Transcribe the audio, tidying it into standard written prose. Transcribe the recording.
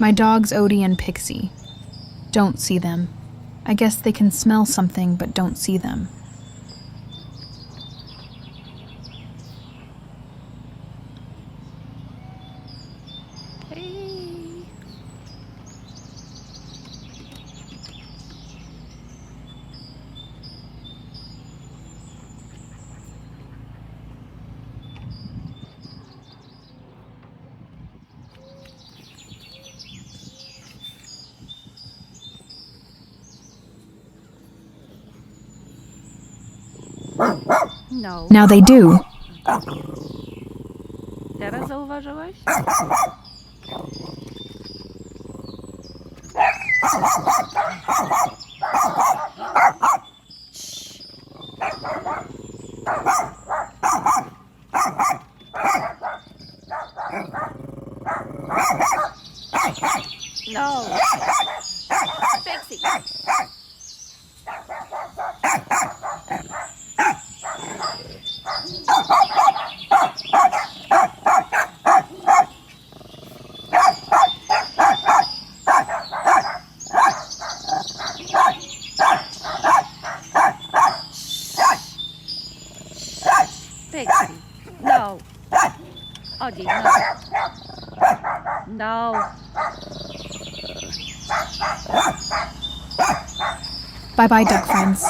My dogs Odie and Pixie. Don't see them. I guess they can smell something but don't see them. Hey. No. Now they do. Teraz zauważyłeś? No. Pixie. Pixie. No. Odie, no. No. Bye-bye, duck friends.